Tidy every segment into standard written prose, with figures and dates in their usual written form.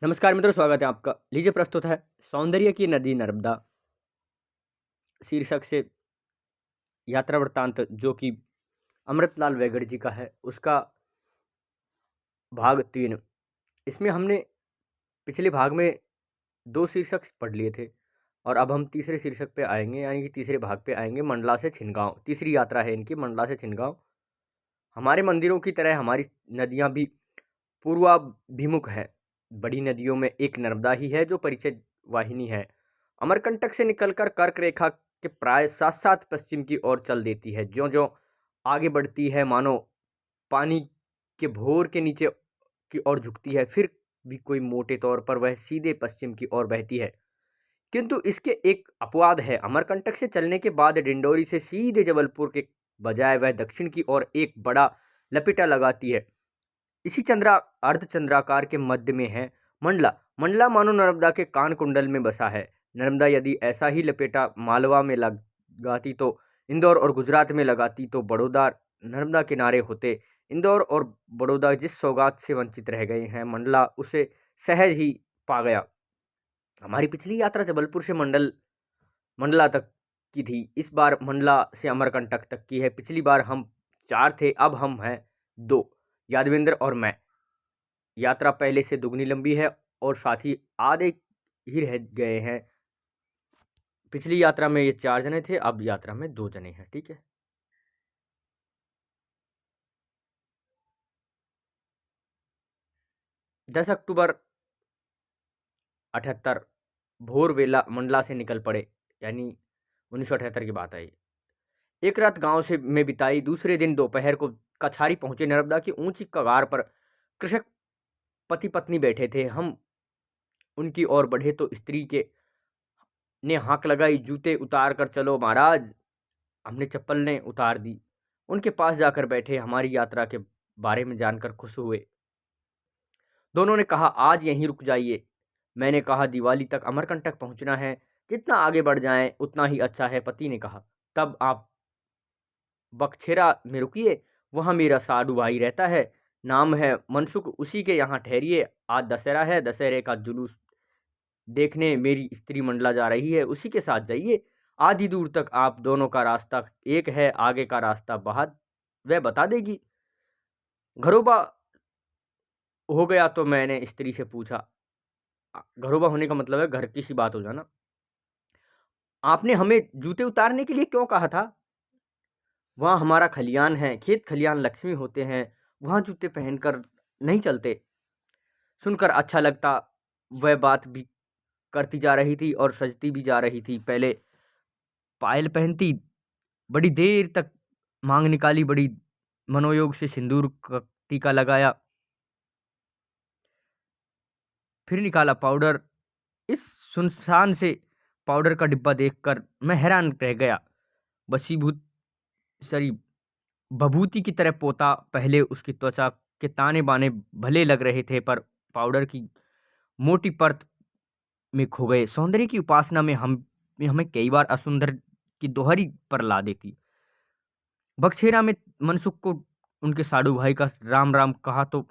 नमस्कार मित्रों, स्वागत है आपका। लीजिए प्रस्तुत है सौंदर्य की नदी नर्मदा शीर्षक से यात्रा वृत्तांत, जो कि अमृतलाल वैगड़ जी का है, उसका भाग 3। इसमें हमने पिछले भाग में 2 शीर्षक पढ़ लिए थे और अब हम तीसरे शीर्षक पे आएंगे, यानी कि तीसरे भाग पे आएंगे। मंडला से छिनगांव तीसरी यात्रा है इनकी। मंडला से छिनगांव। हमारे मंदिरों की तरह हमारी नदियाँ भी पूर्वाभिमुख है। बड़ी नदियों में एक नर्मदा ही है जो परिचय वाहिनी है। अमरकंटक से निकलकर कर्क रेखा के प्राय साथ साथ पश्चिम की ओर चल देती है। ज्यों ज्यों आगे बढ़ती है, मानो पानी के भोर के नीचे की ओर झुकती है। फिर भी कोई मोटे तौर पर वह सीधे पश्चिम की ओर बहती है, किंतु इसके एक अपवाद है। अमरकंटक से चलने के बाद डिंडोरी से सीधे जबलपुर के बजाय वह दक्षिण की ओर एक बड़ा लपेटा लगाती है। इसी अर्धचंद्राकार के मध्य में है मंडला। मंडला मानो नर्मदा के कान कुंडल में बसा है। नर्मदा यदि ऐसा ही लपेटा मालवा में लगाती तो इंदौर, और गुजरात में लगाती तो बड़ौदा नर्मदा किनारे होते। इंदौर और बड़ौदा जिस सौगात से वंचित रह गए हैं, मंडला उसे सहज ही पा गया। हमारी पिछली यात्रा जबलपुर से मंडला तक की थी। इस बार मंडला से अमरकंटक तक की है। पिछली बार हम 4 थे, अब हम हैं 2, यादवेंद्र और मैं। यात्रा पहले से दुगनी लंबी है और साथी आधे ही रह गए हैं। पिछली यात्रा में ये 4 जने थे, अब यात्रा में 2 जने हैं। ठीक है। 10 अक्टूबर 78 भोर वेला मंडला से निकल पड़े, यानी 1978 की बात है ये। एक रात गांव से में बिताई। दूसरे दिन दोपहर को कछारी पहुंचे। नर्मदा की ऊंची कगार पर कृषक पति पत्नी बैठे थे। हम उनकी ओर बढ़े तो स्त्री के ने हाँक लगाई, जूते उतार कर चलो महाराज। हमने चप्पलें उतार दी। उनके पास जाकर बैठे। हमारी यात्रा के बारे में जानकर खुश हुए। दोनों ने कहा आज यहीं रुक जाइए। मैंने कहा दिवाली तक अमरकंटक पहुंचना है, जितना आगे बढ़ जाएं उतना ही अच्छा है। पति ने कहा तब आप बखछेरा में रुकिए, वहां मेरा साधु भाई रहता है, नाम है मनसुख, उसी के यहाँ ठहरिए। आज दशहरा है, दशहरे का जुलूस देखने मेरी स्त्री मंडला जा रही है, उसी के साथ जाइए। आधी दूर तक आप दोनों का रास्ता एक है, आगे का रास्ता बाहर वह बता देगी। घरोबा हो गया तो मैंने स्त्री से पूछा, घरोबा होने का मतलब है घर की सी बात हो जाना, आपने हमें जूते उतारने के लिए क्यों कहा था? वहाँ हमारा खलियान है, खेत खलियान लक्ष्मी होते हैं, वहाँ जूते पहनकर नहीं चलते। सुनकर अच्छा लगता। वह बात भी करती जा रही थी और सजती भी जा रही थी। पहले पायल पहनती, बड़ी देर तक मांग निकाली, बड़ी मनोयोग से सिंदूर का टीका लगाया, फिर निकाला पाउडर। इस सुनसान से पाउडर का डिब्बा देखकर मैं हैरान रह गया। वशीभूत सरी भभूति की तरह पोता। पहले उसकी त्वचा के ताने बाने भले लग रहे थे, पर पाउडर की मोटी परत में खो गए। सौंदर्य की उपासना में हमें कई बार असुंदर की दोहरी पर ला देती। बखछेरा में मनसुख को उनके साडू भाई का राम राम कहा तो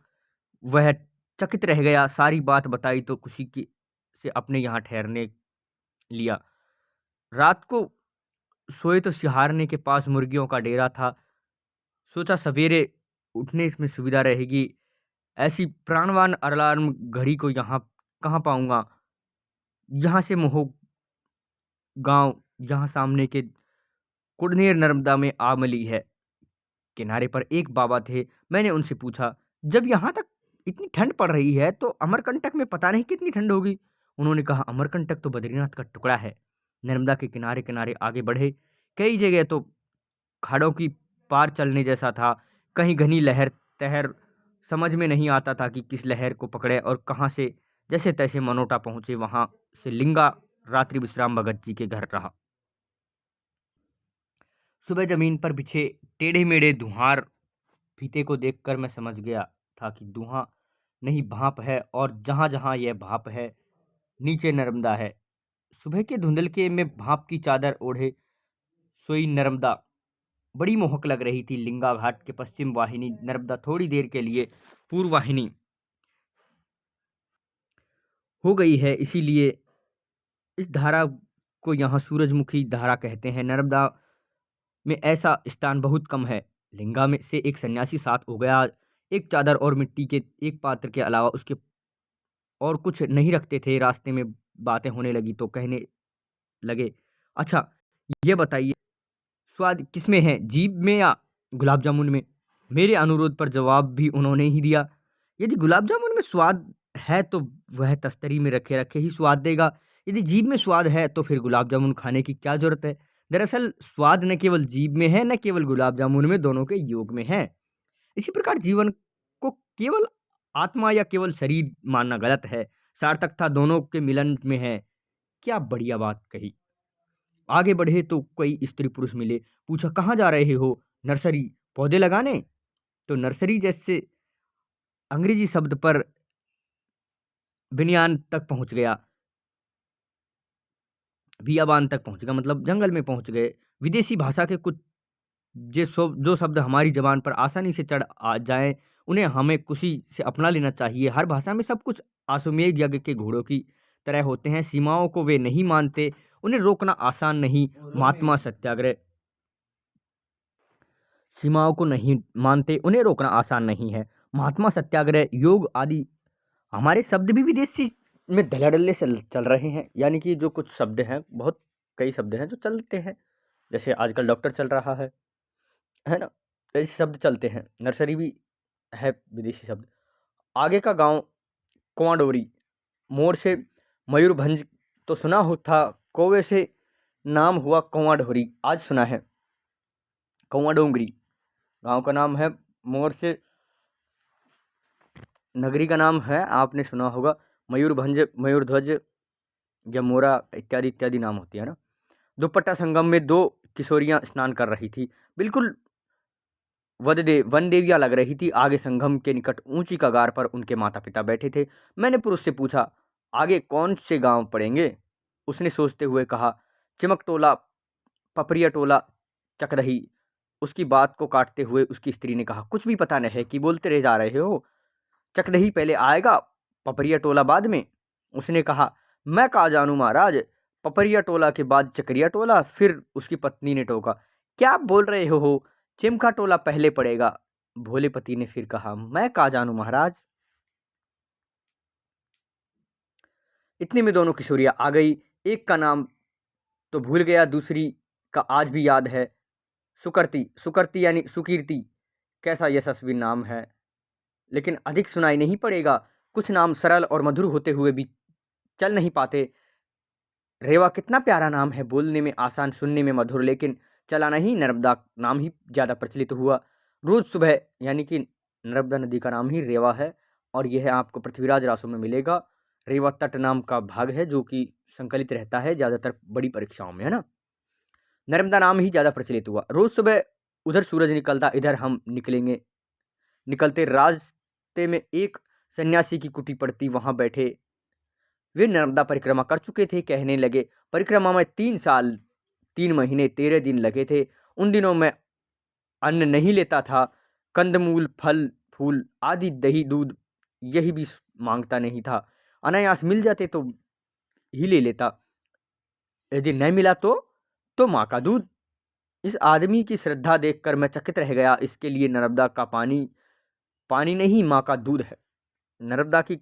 वह चकित रह गया। सारी बात बताई तो खुशी की से अपने यहाँ ठहरने लिया। रात को सोए तो सिहारने के पास मुर्गियों का डेरा था। सोचा सवेरे उठने इसमें सुविधा रहेगी। ऐसी प्राणवान अलार्म घड़ी को यहाँ कहाँ पाऊंगा। यहाँ से मोहो गांव, यहाँ सामने के कुडनेर नर्मदा में आमली है। किनारे पर एक बाबा थे। मैंने उनसे पूछा, जब यहाँ तक इतनी ठंड पड़ रही है तो अमरकंटक में पता नहीं कितनी ठंड होगी। उन्होंने कहा अमरकंटक तो बद्रीनाथ का टुकड़ा है। नर्मदा के किनारे किनारे आगे बढ़े। कई जगह तो खाड़ों की पार चलने जैसा था। कहीं घनी लहर तहर, समझ में नहीं आता था कि किस लहर को पकड़े और कहाँ से। जैसे तैसे मनोटा पहुंचे। वहां से लिंगा रात्रि विश्राम भगत जी के घर रहा। सुबह जमीन पर बिछे टेढ़े मेढ़े धुआंर फीते को देखकर मैं समझ गया था कि धुआं नहीं, भाप है, और जहां जहां यह भाप है नीचे नर्मदा है। सुबह के धुंधलके में भाप की चादर ओढ़े सोई नर्मदा बड़ी मोहक लग रही थी। लिंगा घाट के पश्चिम वाहिनी नर्मदा थोड़ी देर के लिए पूर्व वाहिनी हो गई है, इसीलिए इस धारा को यहाँ सूरजमुखी धारा कहते हैं। नर्मदा में ऐसा स्थान बहुत कम है। लिंगा में से एक सन्यासी साथ हो गया। एक चादर और मिट्टी के एक पात्र के अलावा उसके और कुछ नहीं रखते थे। रास्ते में बातें होने लगी तो कहने लगे, अच्छा ये बताइए, स्वाद किसमें है, जीभ में या गुलाब जामुन में? मेरे अनुरोध पर जवाब भी उन्होंने ही दिया, यदि गुलाब जामुन में स्वाद है तो वह तस्तरी में रखे रखे ही स्वाद देगा। यदि जीभ में स्वाद है तो फिर गुलाब जामुन खाने की क्या जरूरत है? दरअसल स्वाद न केवल जीभ में है, न केवल गुलाब जामुन में, दोनों के योग में है। इसी प्रकार जीवन को केवल आत्मा या केवल शरीर मानना गलत है। सार्थकता दोनों के मिलन में है। क्या बढ़िया बात कही। आगे बढ़े तो कई स्त्री पुरुष मिले। पूछा, कहाँ जा रहे हो? नर्सरी, पौधे लगाने? तो नर्सरी जैसे अंग्रेजी शब्द पर बिनयान तक पहुंच गया, बियाबान तक पहुंच गया, मतलब जंगल में पहुंच गए। विदेशी भाषा के कुछ जो शब्द हमारी जबान पर आसानी से चढ़ आ जाएं, उन्हें हमें खुशी से अपना लेना चाहिए। हर भाषा में सब कुछ अश्वमेध यज्ञ के घोड़ों की तरह होते हैं। सीमाओं को वे नहीं मानते, उन्हें रोकना आसान नहीं। महात्मा सत्याग्रह सीमाओं को नहीं मानते, उन्हें रोकना आसान नहीं है। महात्मा सत्याग्रह, योग आदि हमारे शब्द भी विदेशी में धड़ल्ले से चल रहे हैं। यानी कि जो कुछ शब्द हैं, बहुत कई शब्द हैं जो चलते हैं। जैसे आजकल डॉक्टर चल रहा है ना? ऐसे शब्द चलते हैं। नर्सरी भी है विदेशी शब्द। आगे का गांव कुआंडोरी, मोर से मयूरभंज तो सुना हो था, कौवे से नाम हुआ कुआंडोरी, आज सुना है कुआंडोंगरी। गांव का नाम है, मोर से नगरी का नाम है, आपने सुना होगा मयूरभंज, मयूरध्वज, जमोरा इत्यादि इत्यादि नाम होती है ना। दुपट्टा संगम में दो किशोरियां स्नान कर रही थी, बिल्कुल वन देवियां लग रही थी। आगे संगम के निकट ऊंची कगार पर उनके माता पिता बैठे थे। मैंने पुरुष से पूछा, आगे कौन से गांव पड़ेंगे? उसने सोचते हुए कहा, चिमक टोला, पपरिया टोला, चकदही। उसकी बात को काटते हुए उसकी स्त्री ने कहा, कुछ भी पता नहीं है कि बोलते रह जा रहे हो। चकदही पहले आएगा, पपरिया टोला बाद में। उसने कहा, मैं कहा जानू महाराज, पपरिया टोला के बाद चकरिया टोला। फिर उसकी पत्नी ने टोका, क्या आप बोल रहे हो, चिमका टोला पहले पड़ेगा। भोले पति ने फिर कहा, मैं कहा जानू महाराज। इतने में दोनों किशोरियां आ गई। एक का नाम तो भूल गया, दूसरी का आज भी याद है, सुकृति। सुकृति यानी सुकीर्ति, कैसा यशस्वी नाम है, लेकिन अधिक सुनाई नहीं पड़ेगा। कुछ नाम सरल और मधुर होते हुए भी चल नहीं पाते। रेवा कितना प्यारा नाम है, बोलने में आसान, सुनने में मधुर, लेकिन चला नहीं। नर्मदा नाम ही ज़्यादा प्रचलित हुआ। रोज़ सुबह, यानी कि नर्मदा नदी का नाम ही रेवा है, और यह आपको पृथ्वीराज रासों में मिलेगा। रेवा तट नाम का भाग है जो कि संकलित रहता है ज़्यादातर बड़ी परीक्षाओं में, है ना। नर्मदा नाम ही ज़्यादा प्रचलित हुआ। रोज़ सुबह उधर सूरज निकलता, इधर हम निकलेंगे। निकलते रास्ते में एक सन्यासी की कुटी पड़ती, वहाँ बैठे वे नर्मदा परिक्रमा कर चुके थे। कहने लगे, परिक्रमा में 3 साल 3 महीने 13 दिन लगे थे। उन दिनों मैं अन्न नहीं लेता था, कंदमूल, फल फूल आदि, दही दूध यही भी मांगता नहीं था। अनायास मिल जाते तो ही ले लेता, यदि नहीं मिला तो माँ का दूध। इस आदमी की श्रद्धा देखकर मैं चकित रह गया। इसके लिए नर्मदा का पानी पानी नहीं, माँ का दूध है। नर्मदा की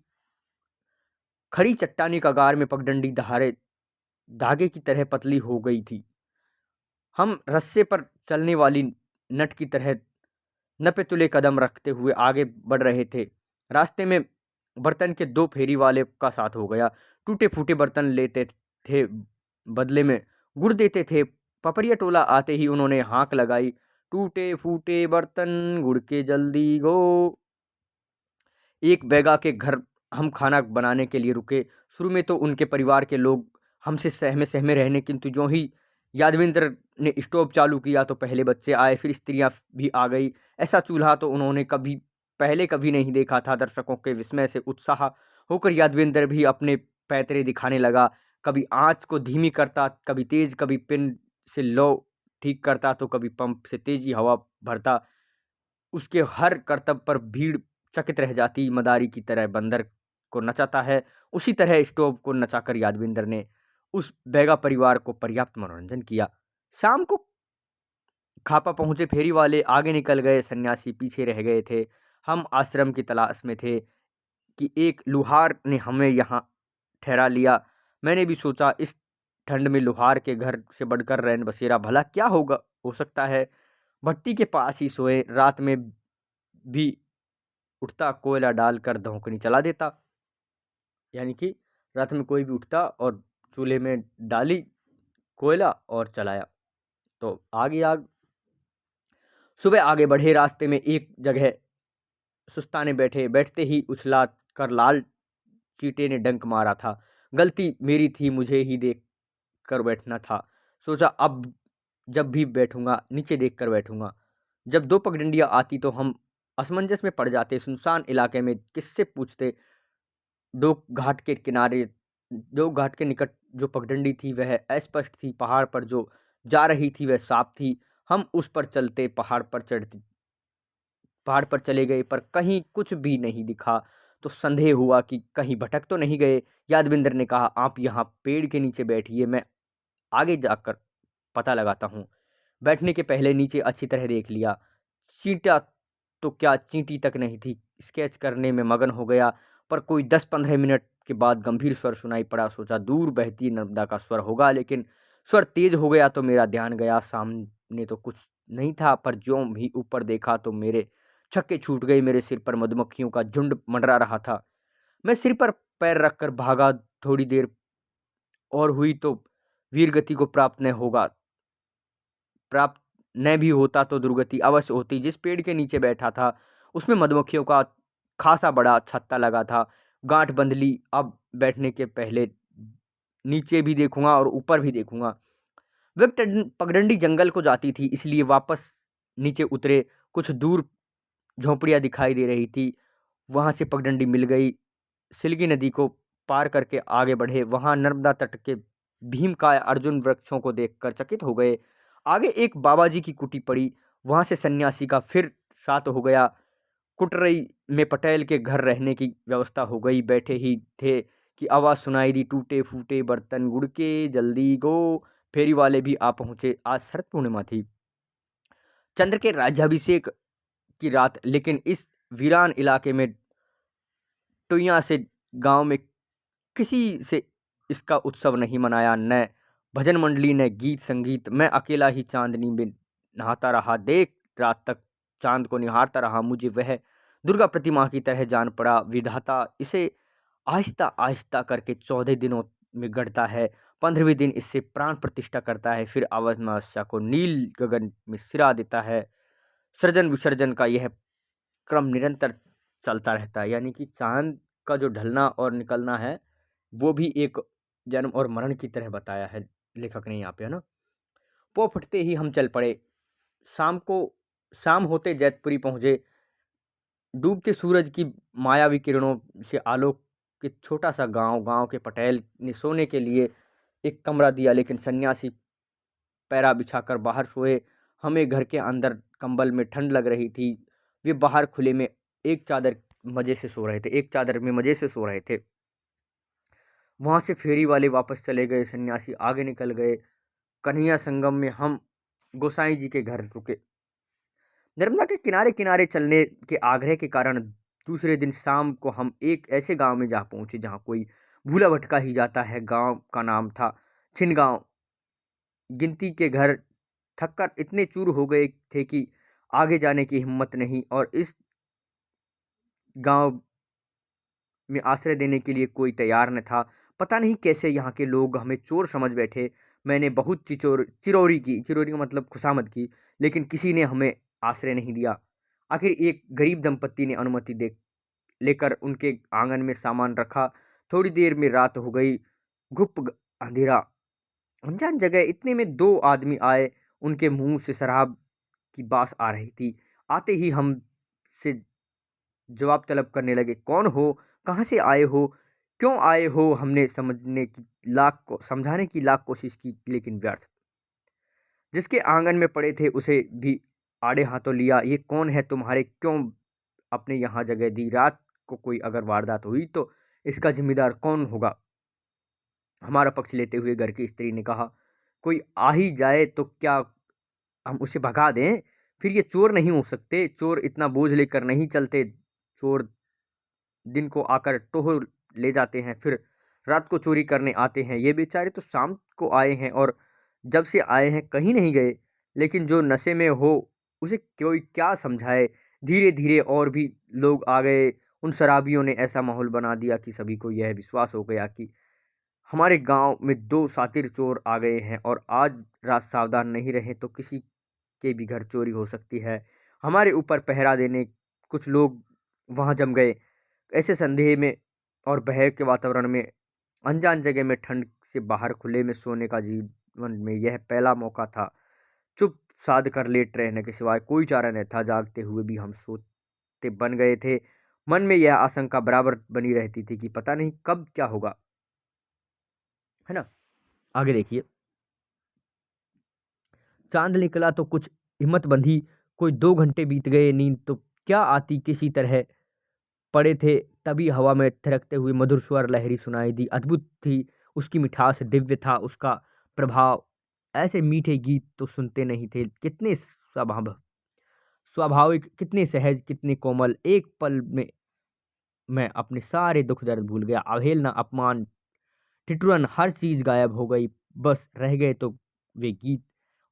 खड़ी चट्टानी कगार में पगडंडी धागे की तरह पतली हो गई थी। हम रस्से पर चलने वाली नट की तरह नपे तुले कदम रखते हुए आगे बढ़ रहे थे। रास्ते में बर्तन के 2 फेरी वाले का साथ हो गया। टूटे फूटे बर्तन लेते थे, बदले में गुड़ देते थे। पपरिया टोला आते ही उन्होंने हाँक लगाई, टूटे फूटे बर्तन गुड़ के जल्दी गो। एक बैगा के घर हम खाना बनाने के लिए रुके। शुरू में तो उनके परिवार के लोग हमसे सहमे सहमे रहने, किंतु जो ही यादविंद्र ने स्टोव चालू किया तो पहले बच्चे आए, फिर स्त्रियां भी आ गई। ऐसा चूल्हा तो उन्होंने कभी नहीं देखा था। दर्शकों के विस्मय से उत्साह होकर यादविंद्र भी अपने पैतरे दिखाने लगा। कभी आँच को धीमी करता, कभी तेज, कभी पिन से लो ठीक करता, तो कभी पंप से तेजी हवा भरता। उसके हर करतब पर भीड़ चकित रह जाती। मदारी की तरह बंदर को नचाता है, उसी तरह स्टोव को नचाकर यादविंदर ने उस बैगा परिवार को पर्याप्त मनोरंजन किया। शाम को खापा पहुंचे फेरी वाले आगे निकल गए, सन्यासी पीछे रह गए थे। हम आश्रम की तलाश में थे कि एक लुहार ने हमें यहाँ ठहरा लिया। मैंने भी सोचा, इस ठंड में लुहार के घर से बढ़कर रैन बसेरा भला क्या हो सकता है। भट्टी के पास ही सोए, रात में भी उठता कोयला डालकर धौंकनी चला देता। यानी कि रात में कोई भी उठता और चूल्हे में डाली कोयला और चलाया तो आग ही आग। सुबह आगे बढ़े, रास्ते में एक जगह सुस्ताने बैठे, बैठते ही उछला कर लाल चीटे ने डंक मारा था। गलती मेरी थी, मुझे ही देख कर बैठना था। सोचा अब जब भी बैठूंगा नीचे देख कर बैठूंगा। जब दो पगडंडियां आती तो हम असमंजस में पड़ जाते। सुनसान इलाके में किससे पूछते। दो घाट के किनारे, दो घाट के निकट जो पगडंडी थी वह अस्पष्ट थी, पहाड़ पर जो जा रही थी वह साफ थी। हम उस पर चलते, पहाड़ पर चले गए, पर कहीं कुछ भी नहीं दिखा। तो संदेह हुआ कि कहीं भटक तो नहीं गए। यादविंदर ने कहा, आप यहाँ पेड़ के नीचे बैठिए, मैं आगे जाकर पता लगाता हूँ। बैठने के पहले नीचे अच्छी तरह देख लिया। चींटा तो क्या, चींटी तक नहीं थी। स्केच करने में मगन हो गया, पर कोई 10-15 मिनट के बाद गंभीर स्वर सुनाई पड़ा। सोचा दूर बहती नर्मदा का स्वर होगा, लेकिन स्वर तेज हो गया तो मेरा ध्यान गया। सामने तो कुछ नहीं था, पर ज्यों भी ऊपर देखा तो मेरे छक्के छूट गए। मेरे सिर पर मधुमक्खियों का झुंड मंडरा रहा था। मैं सिर पर पैर रखकर भागा। थोड़ी देर और हुई तो वीरगति को प्राप्त न भी होता तो दुर्गति अवश्य होती। जिस पेड़ के नीचे बैठा था उसमें मधुमक्खियों का खासा बड़ा छत्ता लगा था। गांठ बंध ली। अब बैठने के पहले नीचे भी देखूंगा और ऊपर भी देखूंगा। वह पगडंडी जंगल को जाती थी, इसलिए वापस नीचे उतरे। कुछ दूर झोंपड़ियां दिखाई दे रही थी, वहां से पगडंडी मिल गई। सिलगी नदी को पार करके आगे बढ़े। वहां नर्मदा तट के भीमकाय अर्जुन वृक्षों को देखकर चकित हो गए। आगे एक बाबाजी की कुटी पड़ी, वहां से सन्यासी का फिर साथ हो गया। कुटरई में पटेल के घर रहने की व्यवस्था हो गई। बैठे ही थे कि आवाज सुनाई दी, टूटे फूटे बर्तन गुड़ के, जल्दी गो। फेरी वाले भी आ पहुंचे। आज शरद पूर्णिमा थी, चंद्र के राज्याभिषेक की रात। लेकिन इस वीरान इलाके में टोइया से गांव में किसी से इसका उत्सव नहीं मनाया। न भजन मंडली, न गीत संगीत। मैं अकेला ही चांदनी में नहाता रहा, देख रात तक चांद को निहारता रहा। मुझे वह दुर्गा प्रतिमा की तरह जान पड़ा। विधाता इसे आहिस्ता आहिस्ता करके 14 दिनों में गढ़ता है। 15वें दिन इससे प्राण प्रतिष्ठा करता है, फिर अमावस्या को नील गगन में सिरा देता है। सृजन विसर्जन का यह क्रम निरंतर चलता रहता है। यानी कि चांद का जो ढलना और निकलना है वो भी एक जन्म और मरण की तरह बताया है लेखक ने यहाँ पे, है ना। पौ फटते ही हम चल पड़े। शाम होते जैतपुरी पहुँचे। डूबते सूरज की मायावी किरणों से आलोकित छोटा सा गांव के पटेल ने सोने के लिए एक कमरा दिया, लेकिन सन्यासी पैरा बिछाकर बाहर सोए। हमें घर के अंदर कंबल में ठंड लग रही थी। वे बाहर खुले में एक चादर में मजे से सो रहे थे। वहां से फेरी वाले वापस चले गए, सन्यासी आगे निकल गए। कन्हैया संगम में हम गोसाई जी के घर रुके। नर्मदा के किनारे किनारे चलने के आग्रह के कारण दूसरे दिन शाम को हम एक ऐसे गांव में जा पहुंचे जहां कोई भूला भटका ही जाता है। गांव का नाम था छिनगांव। गिनती के घर थककर इतने चूर हो गए थे कि आगे जाने की हिम्मत नहीं, और इस गांव में आश्रय देने के लिए कोई तैयार न था। पता नहीं कैसे यहाँ के लोग हमें चोर समझ बैठे। मैंने बहुत चिरौरी का मतलब खुशामद की, लेकिन किसी ने हमें आश्रय नहीं दिया। आखिर एक गरीब दंपत्ति ने अनुमति दे लेकर उनके आंगन में सामान रखा। थोड़ी देर में रात हो गई। अंधेरा, अनजान जगह। इतने में दो आदमी आए। उनके मुंह से शराब की बास आ रही थी। आते ही हम से जवाब तलब करने लगे। कौन हो, कहाँ से आए हो, क्यों आए हो। हमने समझाने की लाख कोशिश की, लेकिन व्यर्थ। जिसके आंगन में पड़े थे उसे भी आड़े हाथों लिया। ये कौन है तुम्हारे, क्यों अपने यहाँ जगह दी, रात को कोई अगर वारदात हुई तो इसका जिम्मेदार कौन होगा? हमारा पक्ष लेते हुए घर की स्त्री ने कहा, कोई आ ही जाए तो क्या हम उसे भगा दें? फिर ये चोर नहीं हो सकते, चोर इतना बोझ लेकर नहीं चलते। चोर दिन को आकर टोह ले जाते हैं, फिर रात को चोरी करने आते हैं। ये बेचारे तो शाम को आए हैं और जब से आए हैं कहीं नहीं गए। लेकिन जो नशे में हो उसे कोई क्या समझाए? धीरे धीरे और भी लोग आ गए। उन शराबियों ने ऐसा माहौल बना दिया कि सभी को यह विश्वास हो गया कि हमारे गांव में दो शातिर चोर आ गए हैं और आज रात सावधान नहीं रहे तो किसी के भी घर चोरी हो सकती है। हमारे ऊपर पहरा देने कुछ लोग वहां जम गए। ऐसे संदेह में और भय के वातावरण में, अनजान जगह में, ठंड से बाहर खुले में सोने का जीवन में यह पहला मौका था। चुप साध कर लेट रहने के सिवाय कोई चारा न था। जागते हुए भी हम सोते बन गए थे। मन में यह आशंका बराबर बनी रहती थी कि पता नहीं कब क्या होगा, है ना। आगे देखिए। चांद निकला तो कुछ हिम्मत बंधी, कोई 2 घंटे बीत गए, नींद तो क्या आती, किसी तरह पड़े थे। तभी हवा में थिरकते हुए मधुर स्वर लहरी सुनाई दी। अद्भुत थी उसकी मिठास, दिव्य था उसका प्रभाव। ऐसे मीठे गीत तो सुनते नहीं थे। कितने स्वाभाविक, कितने सहज, कितने कोमल। एक पल में मैं अपने सारे दुख दर्द भूल गया। अवहेलना, अपमान, ठिठुरन, हर चीज गायब हो गई। बस रह गए तो वे गीत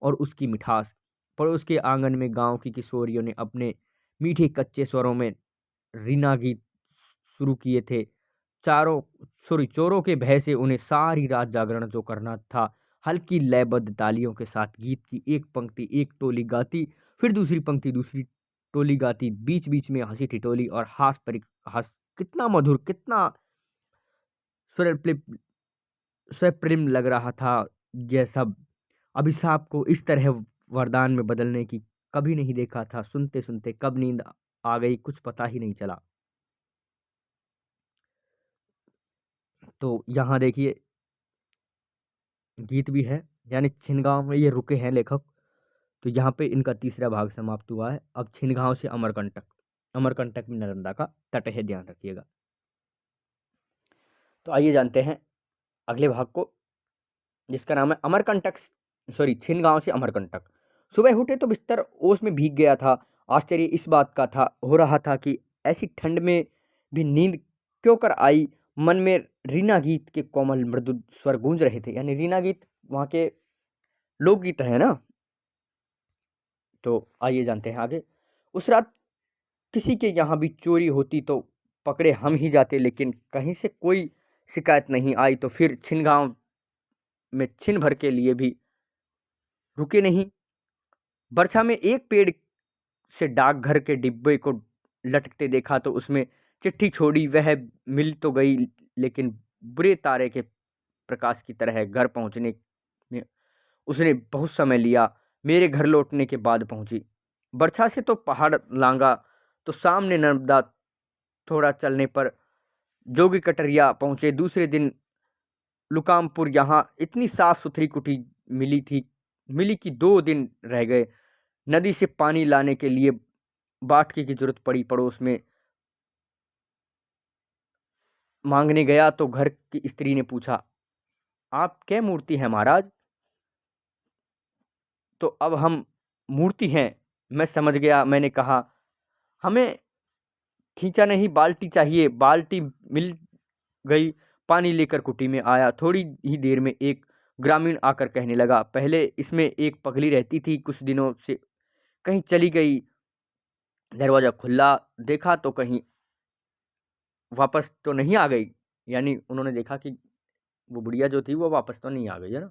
और उसकी मिठास। पड़ोस के आंगन में गांव की किशोरियों ने अपने मीठे कच्चे स्वरों में रीना गीत शुरू किए थे। चोरों के भय से उन्हें सारी रात जागरण जो करना था। हल्की लयबद्ध तालियों के साथ गीत की एक पंक्ति एक टोली गाती, फिर दूसरी पंक्ति दूसरी टोली गाती। बीच बीच में हंसी ठिठोली और हास कितना मधुर, कितना स्वरप्लिप स्वप्रिम लग रहा था यह सब। अभिशाप को इस तरह वरदान में बदलने की कभी नहीं देखा था। सुनते सुनते कब नींद आ गई कुछ पता ही नहीं चला। तो यहाँ देखिए गीत भी है, यानी छिनगांव में ये रुके हैं लेखक। तो यहाँ पे इनका तीसरा भाग समाप्त हुआ है। अब छिनगांव से अमरकंटक। अमरकंटक में नर्मदा का तट है, ध्यान रखिएगा। तो आइए जानते हैं अगले भाग को, जिसका नाम है अमरकंटक, सॉरी, छिनगांव से अमरकंटक। सुबह उठे तो बिस्तर ओस में भीग गया था। आश्चर्य इस बात का हो रहा था कि ऐसी ठंड में भी नींद क्यों कर आई। मन में रीना गीत के कोमल मृदु स्वर गूंज रहे थे, यानी रीना गीत वहाँ के लोकगीत है ना। तो आइए जानते हैं आगे। उस रात किसी के यहाँ भी चोरी होती तो पकड़े हम ही जाते, लेकिन कहीं से कोई शिकायत नहीं आई। तो फिर छिनगांव में छिन भर के लिए भी रुके नहीं। बरछा में एक पेड़ से डाकघर के डिब्बे को लटकते देखा तो उसमें चिट्ठी छोड़ी। वह मिल तो गई, लेकिन बुरे तारे के प्रकाश की तरह घर पहुंचने में उसने बहुत समय लिया। मेरे घर लौटने के बाद पहुंची। बरछा से तो पहाड़ लांगा, तो सामने नर्मदा। थोड़ा चलने पर जोगी कटरिया पहुंचे। दूसरे दिन लुकामपुर। यहाँ इतनी साफ सुथरी कुटी मिली कि 2 दिन रह गए। नदी से पानी लाने के लिए बाटके की जरूरत पड़ी। पड़ोस में मांगने गया तो घर की स्त्री ने पूछा, आप क्या मूर्ति हैं महाराज? तो अब हम मूर्ति हैं, मैं समझ गया। मैंने कहा, हमें खींचा नहीं, बाल्टी चाहिए। बाल्टी मिल गई। पानी लेकर कुटी में आया। थोड़ी ही देर में एक ग्रामीण आकर कहने लगा, पहले इसमें एक पगली रहती थी, कुछ दिनों से कहीं चली गई। दरवाज़ा खुला देखा तो कहीं वापस तो नहीं आ गई। यानी उन्होंने देखा कि वो बुढ़िया जो थी वो वापस तो नहीं आ गई, है ना।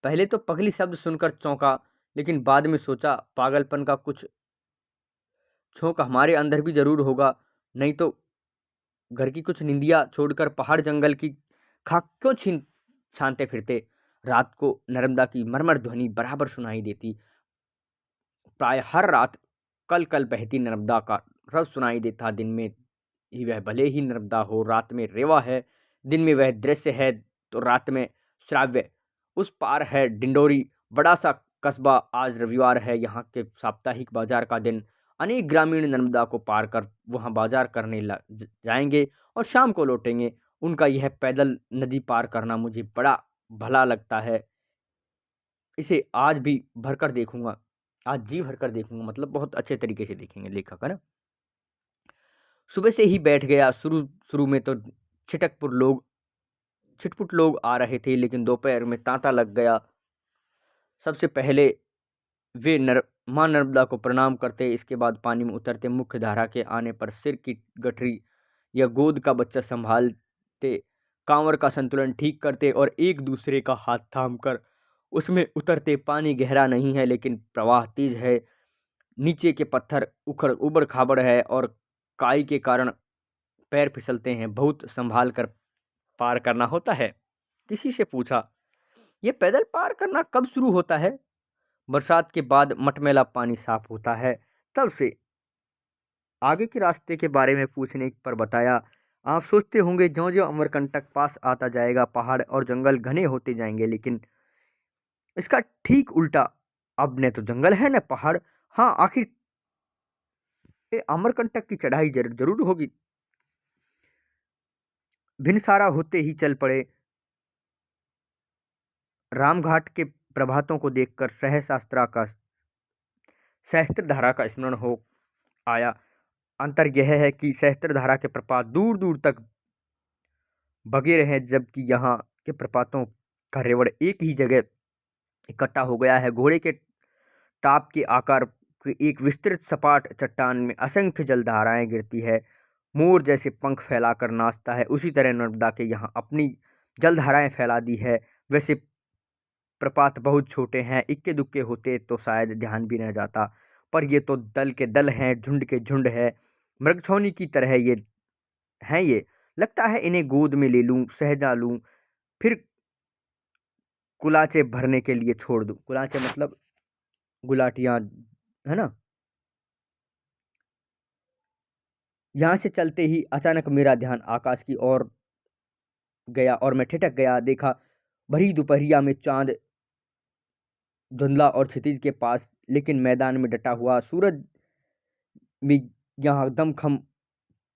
पहले तो पगली शब्द सुनकर चौंका, लेकिन बाद में सोचा पागलपन का कुछ झोंका हमारे अंदर भी जरूर होगा। नहीं तो घर की कुछ निंदिया छोड़कर पहाड़ जंगल की खाक क्यों छानते फिरते। रात को नर्मदा की मरमर ध्वनि बराबर सुनाई देती। प्राय हर रात कल कल बहती नर्मदा का रव सुनाई देता। दिन में ही वह भले ही नर्मदा हो, रात में रेवा है। दिन में वह दृश्य है तो रात में श्राव्य। उस पार है डिंडोरी, बड़ा सा कस्बा। आज रविवार है, यहाँ के साप्ताहिक बाजार का दिन। अनेक ग्रामीण नर्मदा को पार कर वहाँ बाजार करने जाएंगे और शाम को लौटेंगे। उनका यह पैदल नदी पार करना मुझे बड़ा भला लगता है। इसे आज भी भरकर देखूंगा, आज जी भरकर देखूंगा, मतलब बहुत अच्छे तरीके से देखेंगे लेखक, है ना। सुबह से ही बैठ गया। शुरू शुरू में तो छिटकपुर लोग छिटपुट लोग आ रहे थे, लेकिन दोपहर में तांता लग गया। सबसे पहले वे माँ नर्मदा को प्रणाम करते, इसके बाद पानी में उतरते। मुख्य धारा के आने पर सिर की गठरी या गोद का बच्चा संभालते, कांवर का संतुलन ठीक करते और एक दूसरे का हाथ थामकर उसमें उतरते। पानी गहरा नहीं है, लेकिन प्रवाह तेज है। नीचे के पत्थर उबड़ खाबड़ है और काई के कारण पैर फिसलते हैं। बहुत संभाल कर पार करना होता है। किसी से पूछा, ये पैदल पार करना कब शुरू होता है? बरसात के बाद मटमैला पानी साफ होता है, तब से। आगे के रास्ते के बारे में पूछने पर बताया, आप सोचते होंगे ज्यों ज्यों अमरकंटक पास आता जाएगा पहाड़ और जंगल घने होते जाएंगे, लेकिन इसका ठीक उल्टा। अब न तो जंगल है न पहाड़। हाँ, आखिर अमरकंटक की चढ़ाई जरूर होगी। भिनसारा होते ही चल पड़े। रामघाट के प्रभातों को देखकर सहस्त्रधारा का स्मरण हो आया। अंतर यह है कि सहस्त्रधारा के प्रपात दूर दूर तक बगे रहे, जबकि यहाँ के प्रपातों का रेवड़ एक ही जगह इकट्ठा हो गया है। घोड़े के टाप के आकार की एक विस्तृत सपाट चट्टान में असंख्य जलधाराएं गिरती है। मोर जैसे पंख फैलाकर नाचता है, उसी तरह नर्मदा के यहाँ अपनी जलधाराएं फैला दी है। वैसे प्रपात बहुत छोटे हैं, इक्के दुक्के होते तो शायद ध्यान भी न जाता, पर ये तो दल के दल हैं, झुंड के झुंड है। मृगछौनी की तरह ये हैं। ये लगता है इन्हें गोद में ले लूं, सहजा लूं, फिर कुलाचे भरने के लिए छोड़ दूं। कुलाचे मतलब गुलाटियां, है ना। यहाँ से चलते ही अचानक मेरा ध्यान आकाश की ओर गया और मैं ठिठक गया। देखा, भरी दोपहरिया में चांद धुंधला और क्षितिज के पास, लेकिन मैदान में डटा हुआ सूरज में यहाँ दमखम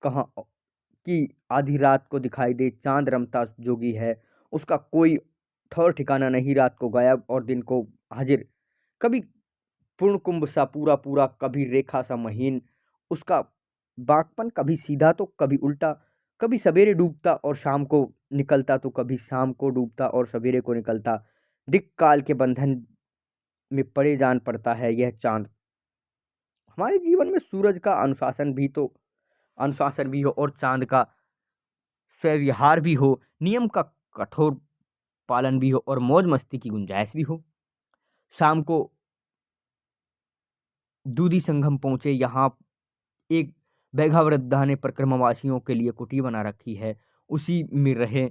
कहाँ कि आधी रात को दिखाई दे। चांद रमता जोगी है, उसका कोई ठौर ठिकाना नहीं। रात को गायब और दिन को हाजिर, कभी पूर्ण कुंभ सा पूरा पूरा, कभी रेखा सा महीन। उसका बाकपन कभी सीधा तो कभी उल्टा, कभी सवेरे डूबता और शाम को निकलता तो कभी शाम को डूबता और सवेरे को निकलता। दिक् काल के बंधन में पड़े जान पड़ता है यह चांद। हमारे जीवन में सूरज का अनुशासन भी हो और चांद का स्व्यवहार भी हो, नियम का कठोर पालन भी हो और मौज मस्ती की गुंजाइश भी हो। शाम को दूधी संगम पहुंचे। यहाँ एक बैघा वृद्धा ने परिक्रमावासियों के लिए कुटी बना रखी है, उसी में रहे।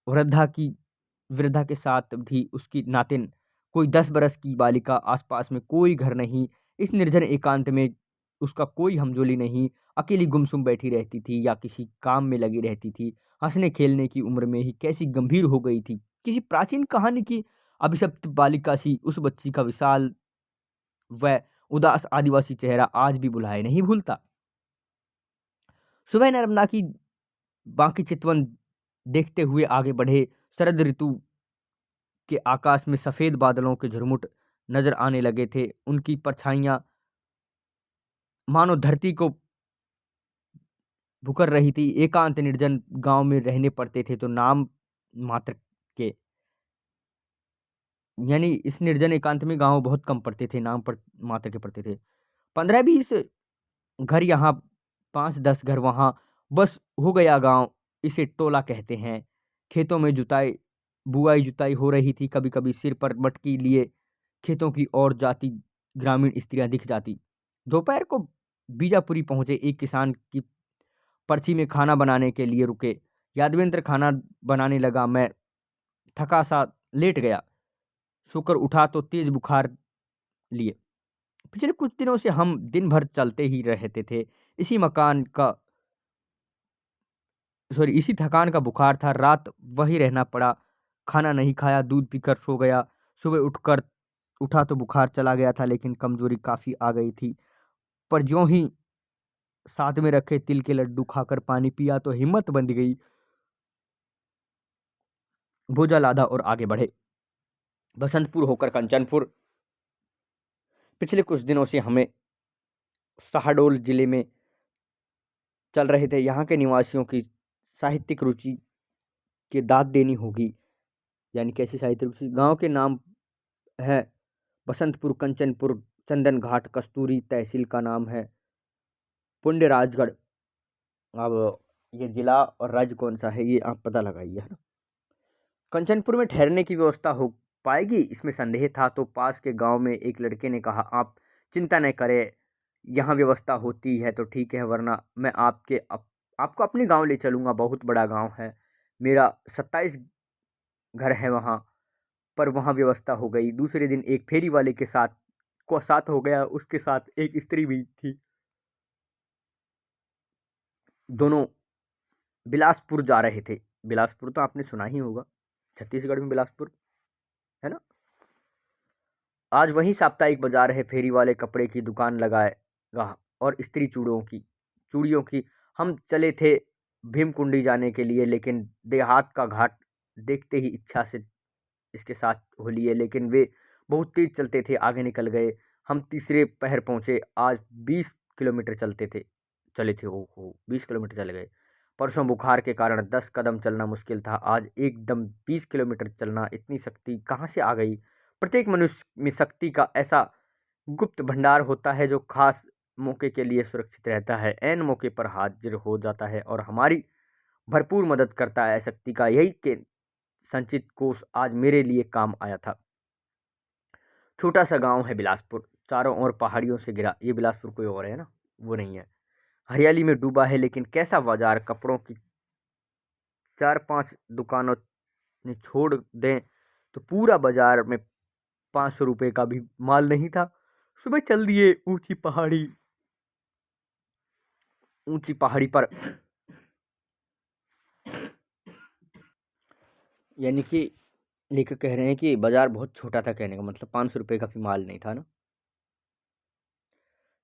वृद्धा के साथ भी उसकी नातिन, कोई 10 बरस की बालिका। आसपास में कोई घर नहीं। इस निर्जन एकांत में उसका कोई हमजोली नहीं। अकेली गुमसुम बैठी रहती थी या किसी काम में लगी रहती थी। हंसने खेलने की उम्र में ही कैसी गंभीर हो गई थी। किसी प्राचीन कहानी की अभिशप्त बालिका सी उस बच्ची का विशाल व उदास आदिवासी चेहरा आज भी बुलाए नहीं भूलता। सुबह नर्मदा की बाकी चितवन देखते हुए आगे बढ़े। शरद ऋतु के आकाश में सफेद बादलों के झुरमुट नजर आने लगे थे। उनकी परछाइयां मानो धरती को भुकर रही थी। एकांत निर्जन गांव में रहने पड़ते थे तो नाम मात्र के, यानी इस निर्जन एकांत में गांव बहुत कम पड़ते थे, नाम पर मात्र के पड़ते थे। 15-20 घर यहाँ, 5-10 घर वहाँ, बस हो गया गांव। इसे टोला कहते हैं। खेतों में बुआई जुताई हो रही थी। कभी कभी सिर पर मटकी लिए खेतों की ओर जाती ग्रामीण स्त्रियां दिख जाती। दोपहर को बीजापुरी पहुंचे। एक किसान की पर्ची में खाना बनाने के लिए रुके। यादवेंद्र खाना बनाने लगा। मैं थका सा लेट गया। सोकर उठा तो तेज बुखार लिए। पिछले कुछ दिनों से हम दिन भर चलते ही रहते थे। इसी थकान का बुखार था। रात वहीं रहना पड़ा। खाना नहीं खाया, दूध पीकर सो गया। सुबह उठा तो बुखार चला गया था, लेकिन कमजोरी काफी आ गई थी। पर ज्यों ही साथ में रखे तिल के लड्डू खाकर पानी पिया तो हिम्मत बंध गई। बोझा लादा और आगे बढ़े। बसंतपुर होकर कंचनपुर। पिछले कुछ दिनों से हमें शहडोल जिले में चल रहे थे। यहाँ के निवासियों की साहित्यिक रुचि के दाद देनी होगी। यानी कैसी साहित्यिक रुचि? गांव के नाम है बसंतपुर, कंचनपुर, चंदन घाट, कस्तूरी तहसील का नाम है पुण्य राजगढ़। अब ये जिला और राज्य कौन सा है ये आप पता लगाइए, है ना। कंचनपुर में ठहरने की व्यवस्था हो पाएगी, इसमें संदेह था। तो पास के गांव में एक लड़के ने कहा, आप चिंता न करें, यहाँ व्यवस्था होती है तो ठीक है, वरना मैं आपको अपने गांव ले चलूँगा। बहुत बड़ा गांव है मेरा, 27 घर है वहाँ पर। वहाँ व्यवस्था हो गई। दूसरे दिन एक फेरी वाले के साथ हो गया। उसके साथ एक स्त्री भी थी। दोनों बिलासपुर जा रहे थे। बिलासपुर तो आपने सुना ही होगा, छत्तीसगढ़ में बिलासपुर, है ना। आज वहीं साप्ताहिक बाजार है। फेरी वाले कपड़े की दुकान लगाएगा और स्त्री चूड़ियों की। हम चले थे भीमकुंडी जाने के लिए, लेकिन देहात का घाट देखते ही इच्छा से इसके साथ हो लिए। लेकिन वे बहुत तेज चलते थे, आगे निकल गए। हम तीसरे पहर पहुंचे। आज 20 किलोमीटर चले थे। ओहो, 20 किलोमीटर चले गए। परसों बुखार के कारण 10 कदम चलना मुश्किल था, आज एकदम 20 किलोमीटर चलना। इतनी शक्ति कहाँ से आ गई? प्रत्येक मनुष्य में शक्ति का ऐसा गुप्त भंडार होता है जो खास मौके के लिए सुरक्षित रहता है, ऐन मौके पर हाजिर हो जाता है और हमारी भरपूर मदद करता है। शक्ति का यही के संचित कोष आज मेरे लिए काम आया था। छोटा सा गांव है बिलासपुर, चारों ओर पहाड़ियों से घिरा। ये बिलासपुर कोई और है ना, वो नहीं है। हरियाली में डूबा है, लेकिन कैसा बाजार। कपड़ों की 4-5 दुकानों ने छोड़ दें तो पूरा बाजार में 500 रुपये का भी माल नहीं था। सुबह चल दिए ऊंची पहाड़ी पर। यानी कि लेखक कह रहे हैं कि बाजार बहुत छोटा था, कहने का मतलब 500 रुपये का भी माल नहीं था ना।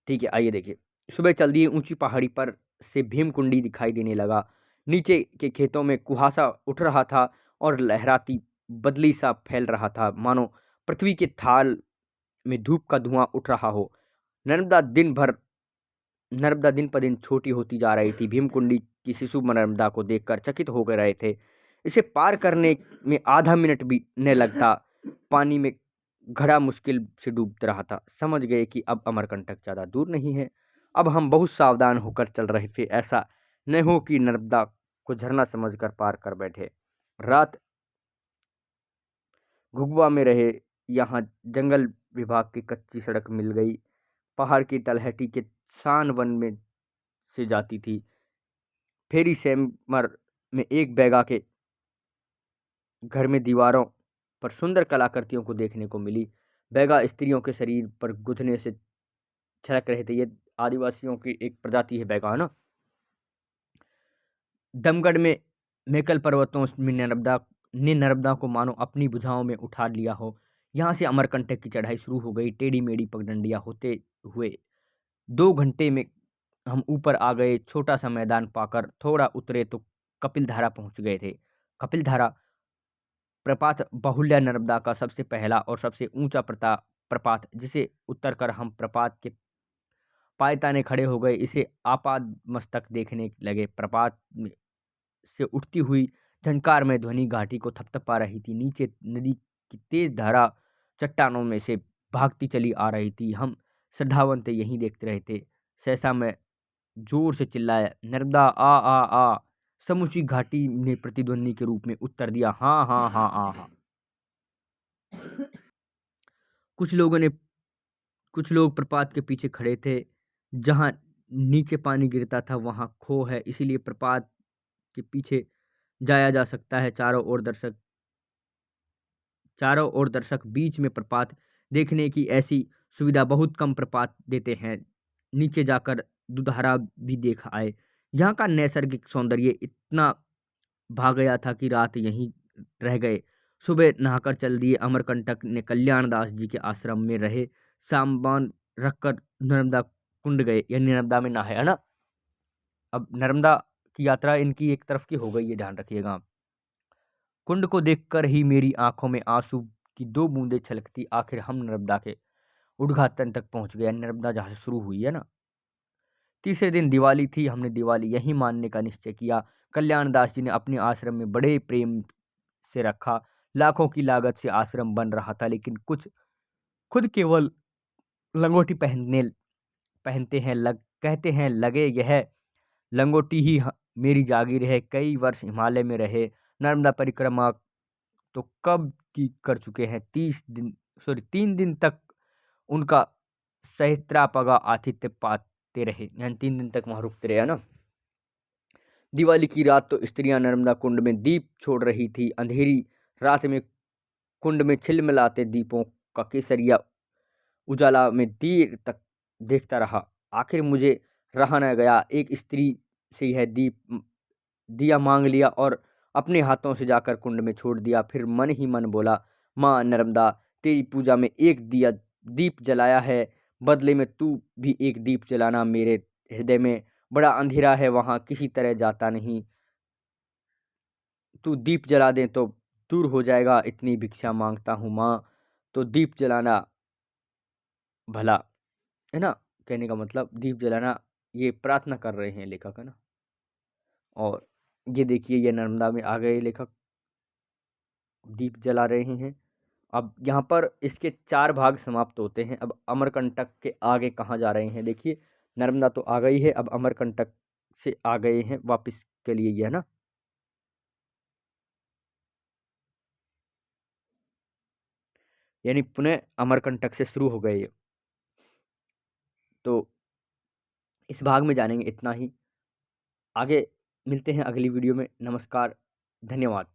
ठीक है, आइए देखिए। सुबह चल दिए ऊंची पहाड़ी पर से भीमकुंडी दिखाई देने लगा। नीचे के खेतों में कुहासा उठ रहा था और लहराती बदली सा फैल रहा था, मानो पृथ्वी के थाल में धूप का धुआं उठ रहा हो। नर्मदा नर्मदा दिन पर दिन छोटी होती जा रही थी। भीमकुंडी की शिशु नर्मदा को देखकर चकित हो गए रहे थे। इसे पार करने में आधा मिनट भी न लगता। पानी में घड़ा मुश्किल से डूबता रहा था। समझ गए कि अब अमरकंटक ज़्यादा दूर नहीं है। अब हम बहुत सावधान होकर चल रहे थे, ऐसा न हो कि नर्मदा को झरना समझकर पार कर बैठे। रात घुघुआ में रहे। यहाँ जंगल विभाग की कच्ची सड़क मिल गई। पहाड़ की तलहटी के सान वन में से जाती थी। फेरी सैमर में एक बैगा के घर में दीवारों पर सुंदर कलाकृतियों को देखने को मिली। बैगा स्त्रियों के शरीर पर गुथने से छलक रहे थे। ये आदिवासियों की एक प्रजाति है बैगा, है ना। दमगढ़ में मेकल पर्वतों में नर्मदा को मानो अपनी भुजाओं में उठा लिया हो। यहाँ से अमरकंटक की चढ़ाई शुरू हो गई। टेढ़ी मेढ़ी पगडंडियाँ होते हुए 2 घंटे में हम ऊपर आ गए। छोटा सा मैदान पाकर थोड़ा उतरे तो कपिलधारा पहुंच गए थे। कपिलधारा प्रपात बाहुल्य नर्मदा का सबसे पहला और सबसे ऊंचा प्रपात, जिसे उतर कर हम प्रपात के पायताने खड़े हो गए। इसे आपाद मस्तक देखने लगे। प्रपात से उठती हुई झंकार में ध्वनि घाटी को थपथपा रही थी। नीचे नदी की तेज धारा चट्टानों में से भागती चली आ रही थी। हम श्रद्धावंत यहीं देखते रहे थे। सहसा मैं जोर से चिल्लाया, नर्मदा आ आ आ। समूची घाटी ने प्रतिध्वनि के रूप में उत्तर दिया, हाँ हाँ हाँ हाँ हाँ। कुछ लोग प्रपात के पीछे खड़े थे। जहाँ नीचे पानी गिरता था वहाँ खो है, इसीलिए प्रपात के पीछे जाया जा सकता है। चारों ओर दर्शक बीच में प्रपात देखने की ऐसी सुविधा बहुत कम प्रपात देते हैं। नीचे जाकर दुधारा भी देख आए। यहाँ का नैसर्गिक सौंदर्य इतना भा गया था कि रात यहीं रह गए। सुबह नहाकर चल दिए। अमरकंटक ने कल्याण दास जी के आश्रम में रहे। सामान रखकर नर्मदा कुंड गए, यानी नर्मदा में नहाया ना। अब नर्मदा की यात्रा इनकी एक तरफ की हो गई है, ध्यान रखिएगा आप। कुंड को देखकर ही मेरी आंखों में आंसू की दो बूंदें छलकती, आखिर हम नर्मदा के उद्घाटन तक पहुंच गए। नर्मदा जहाँ से शुरू हुई है ना। तीसरे दिन दिवाली थी, हमने दिवाली यहीं मानने का निश्चय किया। कल्याण दास जी ने अपने आश्रम में बड़े प्रेम से रखा। लाखों की लागत से आश्रम बन रहा था, लेकिन कुछ खुद केवल लंगोटी पहनते हैं, कहते हैं लगे यह लंगोटी ही मेरी जागीर है। कई वर्ष हिमालय में रहे, नर्मदा परिक्रमा तो कब की कर चुके हैं। 3 दिन तक उनका सहस्त्रापगा आतिथ्य पाते रहे, यानी 3 दिन तक वहां रुकते रहे, है ना। दिवाली की रात तो स्त्रियां नर्मदा कुंड में दीप छोड़ रही थी। अंधेरी रात में कुंड में छिलमिलाते दीपों का केसरिया उजाला में देर तक देखता रहा। आखिर मुझे रहा न गया, एक स्त्री से यह दिया मांग लिया और अपने हाथों से जाकर कुंड में छोड़ दिया। फिर मन ही मन बोला, माँ नर्मदा, तेरी पूजा में एक दीप जलाया है, बदले में तू भी एक दीप जलाना। मेरे हृदय में बड़ा अंधेरा है, वहां किसी तरह जाता नहीं। तू दीप जला दे तो दूर हो जाएगा, इतनी भिक्षा मांगता हूँ माँ, तो दीप जलाना भला, है ना। कहने का मतलब दीप जलाना, ये प्रार्थना कर रहे हैं लेखक, है ना। और ये देखिए, ये नर्मदा में आ गए लेखक, दीप जला रहे हैं। अब यहाँ पर इसके 4 भाग समाप्त होते हैं। अब अमरकंटक के आगे कहाँ जा रहे हैं, देखिए। नर्मदा तो आ गई है, अब अमरकंटक से आ गए हैं वापस के लिए, ये है ना। यानी पुनः अमरकंटक से शुरू हो गए ये। तो इस भाग में जानेंगे इतना ही। आगे मिलते हैं अगली वीडियो में। नमस्कार, धन्यवाद।